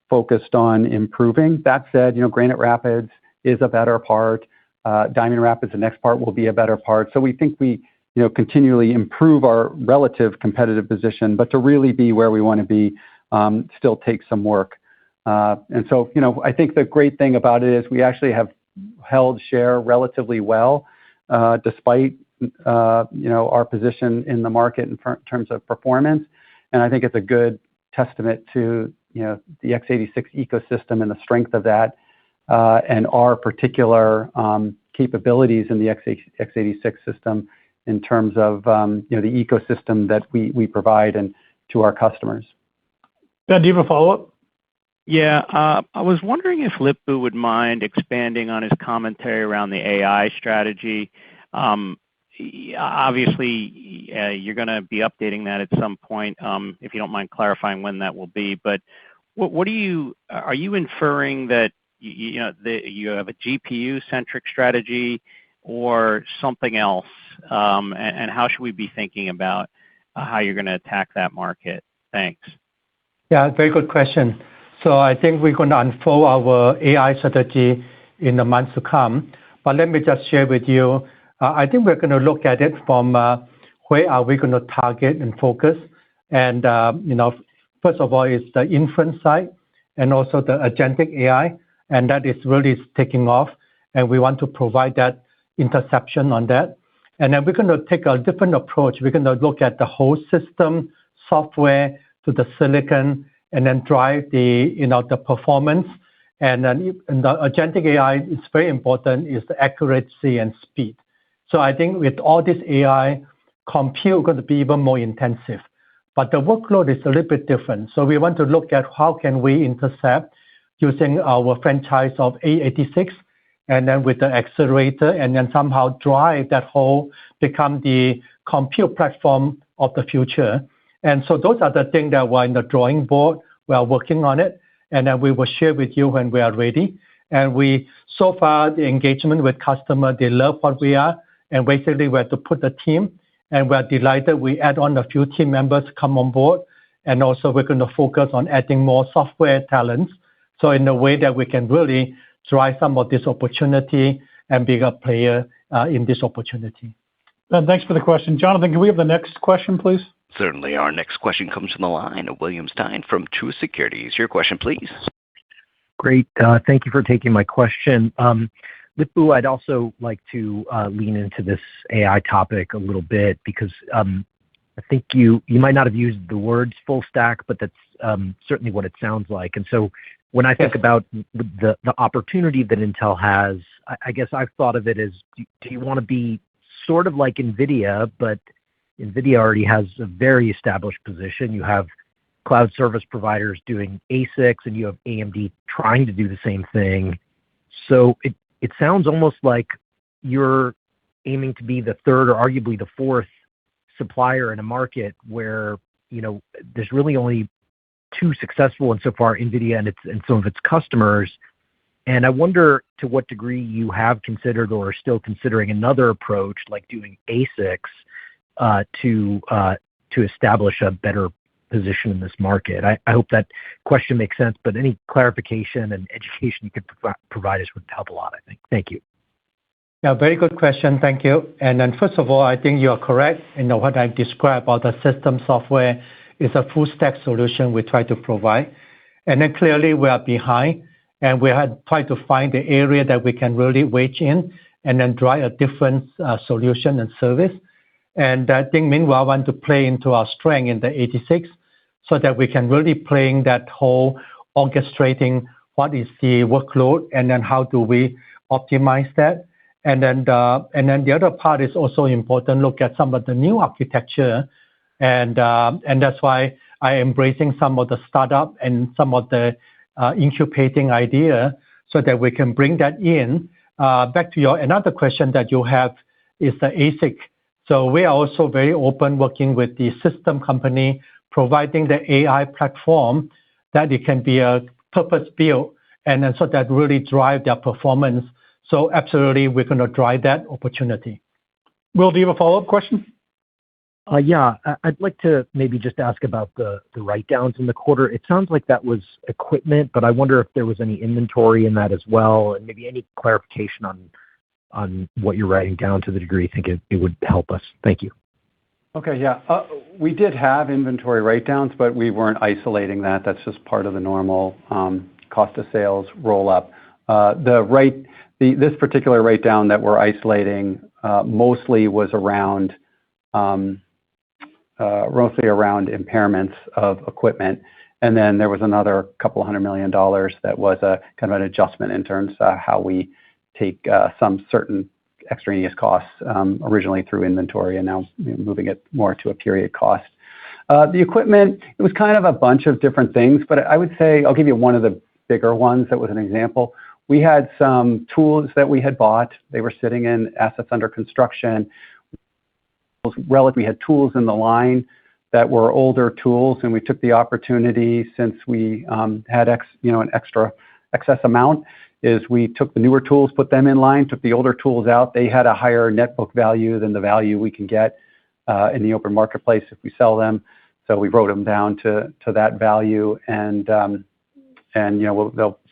focused on improving. That said, Granite Rapids is a better part. Diamond Rapids, the next part, will be a better part. So we think we continually improve our relative competitive position, but to really be where we want to be still takes some work. I think the great thing about it is we actually have held share relatively well, despite our position in the market in terms of performance. And I think it's a good testament to the x86 ecosystem and the strength of that, and our particular capabilities in the x86 system in terms of the ecosystem that we provide and to our customers. Ben, do you have a follow-up? Yeah. I was wondering if Lip-Bu would mind expanding on his commentary around the AI strategy. Obviously, you're going to be updating that at some point, if you don't mind clarifying when that will be. But are you inferring that you have a GPU-centric strategy or something else? And how should we be thinking about how you're going to attack that market? Thanks. Yeah, very good question. So I think we're going to unfold our AI strategy in the months to come. But let me just share with you, I think we're going to look at it from where are we going to target and focus. And, first of all, is the inference side and also the agentic AI. And that is really taking off. And we want to provide that interception on that. And then we're going to take a different approach. We're going to look at the whole system, software to the silicon, and then drive the performance. And then the agentic AI is very important, is the accuracy and speed. So I think with all this AI, compute is going to be even more intensive. But the workload is a little bit different. So we want to look at how can we intercept using our franchise of x86, and then with the accelerator, and then somehow drive that whole, become the compute platform of the future. And so those are the things that were in the drawing board. We are working on it, and then we will share with you when we are ready. And so far, the engagement with customers, they love what we are. And basically, we have to put the team, and we're delighted we add on a few team members come on board. And also, we're going to focus on adding more software talents. So in a way that we can really drive some of this opportunity and be a player in this opportunity. Ben, thanks for the question. Jonathan, can we have the next question, please? Certainly. Our next question comes from the line of William Stein from Truist Securities. Your question, please. Great. Thank you for taking my question. Lip-Bu, I'd also like to lean into this AI topic a little bit because I think you might not have used the words full stack, but that's certainly what it sounds like. And so when I think about the opportunity that Intel has, I guess I've thought of it as, do you want to be sort of like NVIDIA, but NVIDIA already has a very established position. You have cloud service providers doing ASICs, and you have AMD trying to do the same thing. So it sounds almost like you're aiming to be the third or arguably the fourth supplier in a market where, there's really only two successful and so far, NVIDIA and some of its customers. And I wonder to what degree you have considered or are still considering another approach like doing ASICs to establish a better position in this market. I hope that question makes sense, but any clarification and education you could provide us would help a lot, I think. Thank you. Yeah, very good question. Thank you. And then first of all, I think you are correct. What I described about the system software is a full stack solution we try to provide. And then clearly we are behind, and we had tried to find the area that we can really wedge in and then drive a different solution and service. And I think meanwhile, I want to play into our strength in the 86 so that we can really play in that whole orchestrating what is the workload and then how do we optimize that. And then the other part is also important, look at some of the new architecture. And that's why I am embracing some of the startup and some of the incubating idea so that we can bring that in. Back to another question that you have is the ASIC. So we are also very open working with the system company, providing the AI platform that it can be a purpose-built, and then so that really drive their performance. So absolutely, we're going to drive that opportunity. Will, do you have a follow-up question? Yeah, I'd like to maybe just ask about the write-downs in the quarter. It sounds like that was equipment, but I wonder if there was any inventory in that as well, and maybe any clarification on what you're writing down to the degree you think it would help us. Thank you. Okay, yeah. We did have inventory write-downs, but we weren't isolating that. That's just part of the normal cost of sales roll-up. This particular write-down that we're isolating mostly was around impairments of equipment. And then there was another $200 million that was a kind of an adjustment in terms of how we take some certain extraneous costs originally through inventory and now moving it more to a period cost. The equipment, it was kind of a bunch of different things, but I would say, I'll give you one of the bigger ones that was an example. We had some tools that we had bought. They were sitting in assets under construction. We had tools in the line that were older tools, and we took the opportunity since we had an excess amount, is we took the newer tools, put them in line, took the older tools out. They had a higher net book value than the value we can get in the open marketplace if we sell them. So we wrote them down to that value, and they'll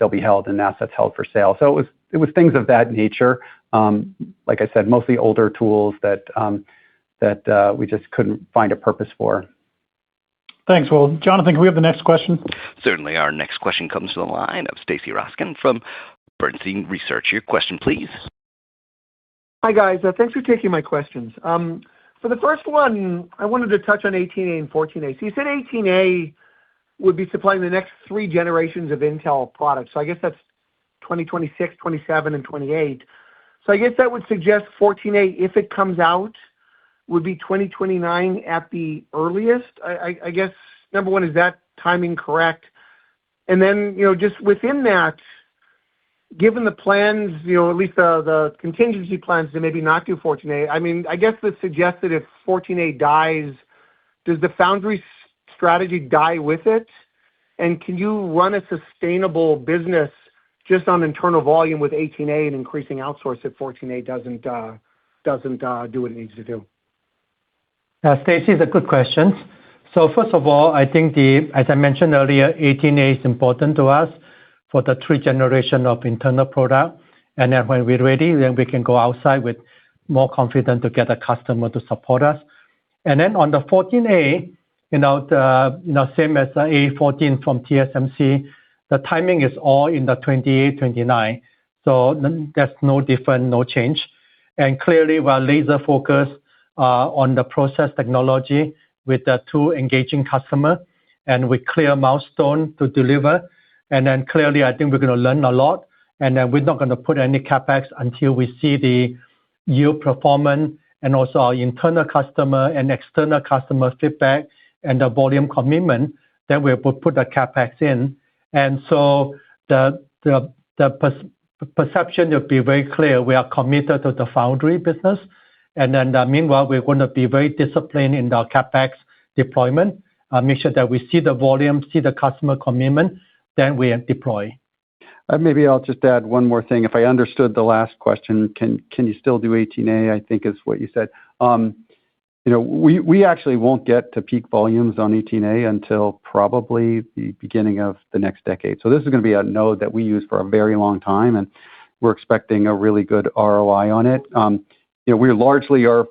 be held in assets held for sale. So it was things of that nature. Like I said, mostly older tools that we just couldn't find a purpose for. Thanks, Will. Jonathan, can we have the next question? Certainly. Our next question comes to the line of Stacy Rasgon from Bernstein Research. Your question, please. Hi, guys. Thanks for taking my questions. For the first one, I wanted to touch on 18A and 14A. So you said 18A would be supplying the next 3 generations of Intel products. So I guess that's 2026, 27, and 28. So I guess that would suggest 14A, if it comes out, would be 2029 at the earliest. I guess, number one, is that timing correct? And then, just within that, given the plans, at least the contingency plans to maybe not do 14A, I mean, I guess this suggests that if 14A dies, does the foundry strategy die with it? And can you run a sustainable business just on internal volume with 18A and increasing outsource if 14A doesn't do what it needs to do? Stacy, is a good question. So first of all, I think as I mentioned earlier, 18A is important to us for the 3 generation of internal product. And then when we're ready, then we can go outside with more confidence to get a customer to support us. And then on the 14A, same as the A14 from TSMC, the timing is all in the 28, 29. So there's no different, no change. And clearly, we're laser focused on the process technology with the 2 engaging customer, and with clear milestone to deliver. And then clearly, I think we're going to learn a lot. And then we're not going to put any CapEx until we see the yield performance and also our internal customer and external customer feedback and the volume commitment. Then we'll put the CapEx in. And so the perception will be very clear. We are committed to the foundry business. And then meanwhile, we're going to be very disciplined in our CapEx deployment, make sure that we see the volume, see the customer commitment, then we deploy. Maybe I'll just add one more thing. If I understood the last question, can you still do 18A, I think is what you said. We actually won't get to peak volumes on 18A until probably the beginning of the next decade. So this is going to be a node that we use for a very long time, and we're expecting a really good ROI on it. We largely are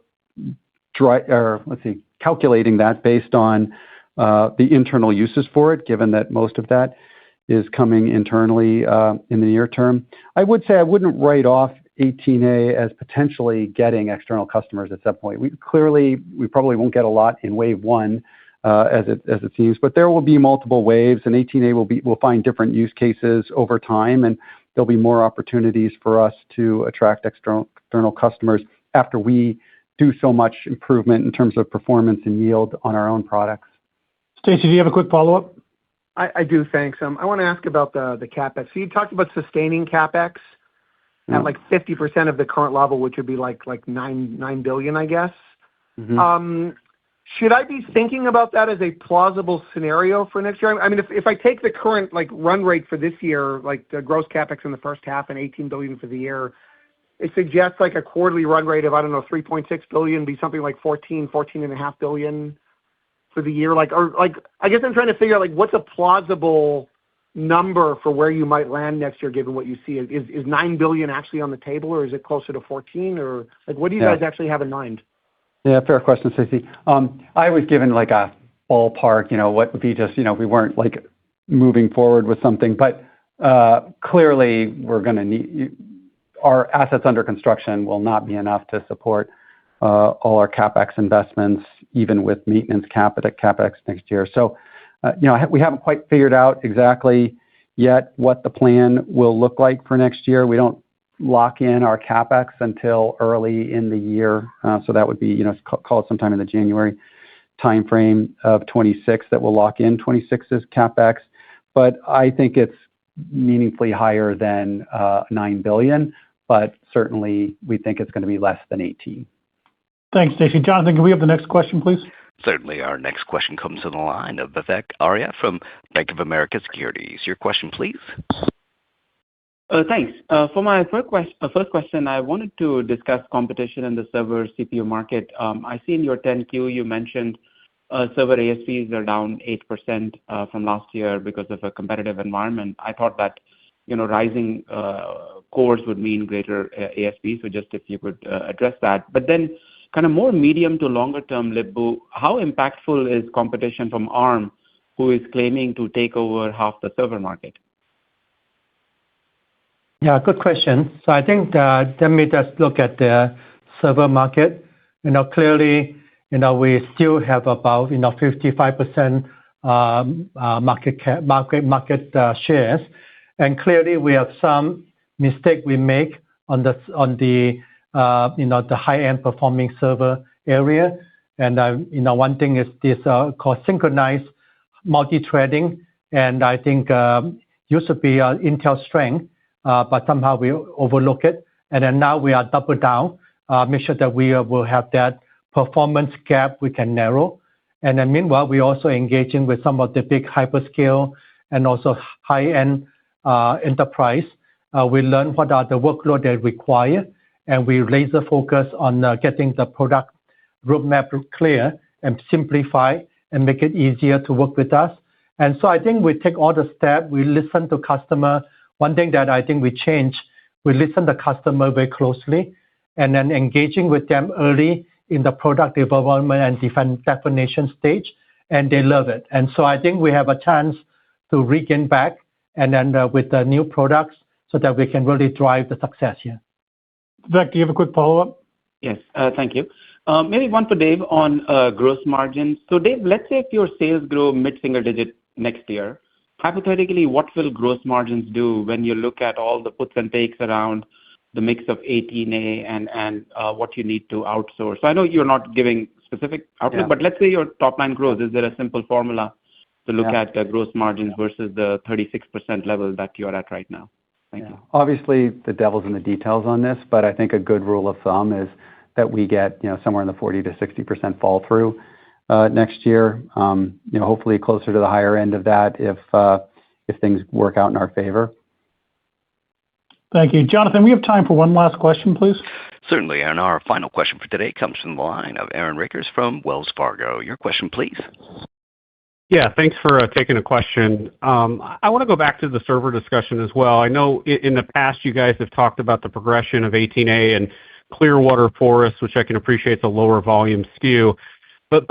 calculating that based on the internal uses for it, given that most of that is coming internally in the near term. I would say I wouldn't write off 18A as potentially getting external customers at some point. We probably won't get a lot in wave 1 as it seems, but there will be multiple waves, and 18A will find different use cases over time, and there'll be more opportunities for us to attract external customers after we do so much improvement in terms of performance and yield on our own products. Stacy, do you have a quick follow-up? I do, thanks. I want to ask about the CapEx. So you talked about sustaining CapEx at like 50% of the current level, which would be like $9 billion, I guess. Should I be thinking about that as a plausible scenario for next year? I mean, if I take the current like run rate for this year, like the gross CapEx in the first half and $18 billion for the year, it suggests like a quarterly run rate of, I don't know, $3.6 billion, be something like $14.5 billion for the year. I guess I'm trying to figure out like what's a plausible number for where you might land next year, given what you see. Is $9 billion actually on the table, or is it closer to 14, or like what do you guys actually have in mind? Yeah, fair question, Stacy. I was given like a ballpark, what would be just, we weren't like moving forward with something, but clearly we're going to need, our assets under construction will not be enough to support all our CapEx investments, even with maintenance CapEx next year. So, we haven't quite figured out exactly yet what the plan will look like for next year. We don't lock in our CapEx until early in the year. So that would be, call it sometime in the January timeframe of 26 that will lock in 26's CapEx. But I think it's meaningfully higher than $9 billion, but certainly we think it's going to be less than 18. Thanks, Stacy. Jonathan, can we have the next question, please? Certainly. Our next question comes to the line of Vivek Arya from Bank of America Securities. Your question, please. Thanks. For my first question, I wanted to discuss competition in the server CPU market. I see in your 10-Q you mentioned server ASPs are down 8% from last year because of a competitive environment. I thought that rising cores would mean greater ASP, so just if you could address that. But then kind of more medium to longer term, Lip-Bu, how impactful is competition from ARM, who is claiming to take over half the server market? Yeah, good question. So I think let me just look at the server market. Clearly, we still have about 55% market shares, and clearly we have some mistake we make on the high-end performing server area. And one thing is this called synchronized multi-threading, and I think used to be Intel strength. But somehow we overlook it. And then now we are double down, make sure that we will have that performance gap we can narrow. And then meanwhile, we're also engaging with some of the big hyperscale and also high-end enterprise. We learn what are the workload they require, and we laser focus on getting the product roadmap clear and simplify and make it easier to work with us. And so I think we take all the steps, we listen to customer. One thing that I think we change, we listen to customer very closely and then engaging with them early in the product development and definition stage, and they love it. And so I think we have a chance to regain back and then with the new products so that we can really drive the success here. Vivek, do you have a quick follow-up? Yes, thank you. Maybe one for Dave on gross margins. So Dave, let's say if your sales grow mid-single digit next year, hypothetically, what will gross margins do when you look at all the puts and takes around the mix of 18A and what you need to outsource? So I know you're not giving specific outlook, but let's say your top line grows. Is there a simple formula to look at the gross margins versus the 36% level that you're at right now? Thank you. Obviously, the devil's in the details on this, but I think a good rule of thumb is that we get somewhere in the 40 to 60% fall through next year. Hopefully closer to the higher end of that if things work out in our favor. Thank you. Jonathan, we have time for one last question, please. Certainly. And our final question for today comes from the line of Aaron Rakers from Wells Fargo. Your question, please. Yeah, thanks for taking a question. I want to go back to the server discussion as well. I know in the past you guys have talked about the progression of 18A and Clearwater Forest, which I can appreciate is a lower volume SKU. But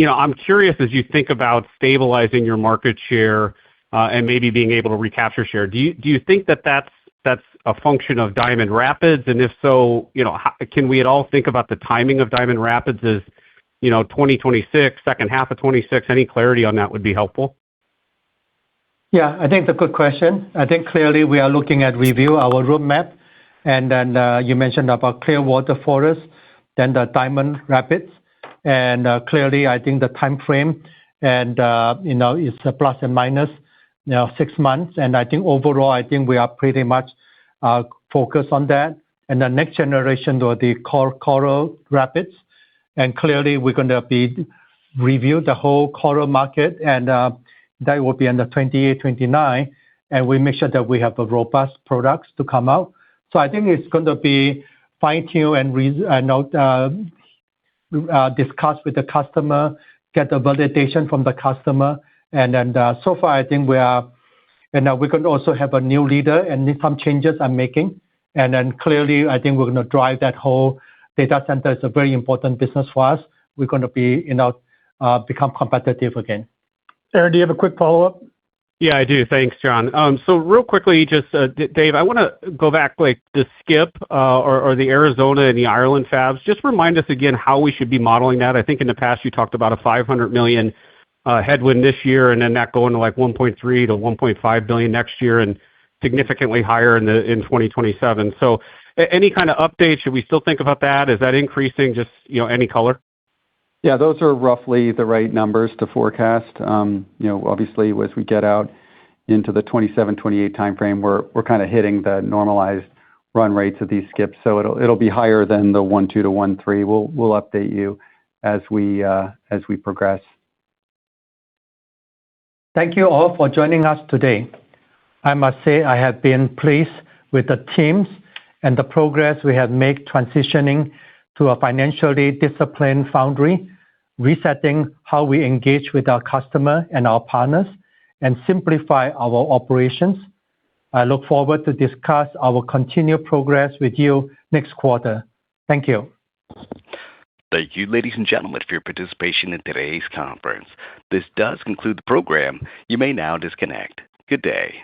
I'm curious, as you think about stabilizing your market share and maybe being able to recapture share, do you think that that's a function of Diamond Rapids? And if so, can we at all think about the timing of Diamond Rapids as 2026, second half of 26? Any clarity on that would be helpful. Yeah, I think it's a good question. I think clearly we are looking at review our roadmap, and then you mentioned about Clearwater Forest, then the Diamond Rapids. Clearly, I think the timeframe and it's a plus and minus 6 months. I think overall, I think we are pretty much focused on that. The next generation will be Coral Rapids. Clearly, we're going to be review the whole coral market, and that will be in the 2028, 2029. We make sure that we have a robust products to come out. I think it's going to be fine-tune and discuss with the customer, get the validation from the customer. So far, I think we are, and we're going to also have a new leader and some changes I'm making. Clearly, I think we're going to drive that whole data center. It's a very important business for us. We're going to be, become competitive again. Aaron, do you have a quick follow-up? Yeah, I do. Thanks, John. Real quickly, just Dave, I want to go back like the SCIP or the Arizona and the Ireland fabs. Just remind us again how we should be modeling that. I think in the past you talked about a $500 million headwind this year, and then that going to like $1.3 to $1.5 billion next year, and significantly higher in 2027. Any kind of update? Should we still think about that? Is that increasing? Just any color? Yeah, those are roughly the right numbers to forecast. Obviously, as we get out into the 2027, 2028 timeframe, we're kind of hitting the normalized run rates of these SCIPs. It'll be higher than the 1.2 to 1.3. We'll update you as we progress. Thank you all for joining us today. I must say I have been pleased with the teams and the progress we have made transitioning to a financially disciplined foundry, resetting how we engage with our customer and our partners, and simplify our operations. I look forward to discuss our continued progress with you next quarter. Thank you. Thank you, ladies and gentlemen, for your participation in today's conference. This does conclude the program. You may now disconnect. Good day.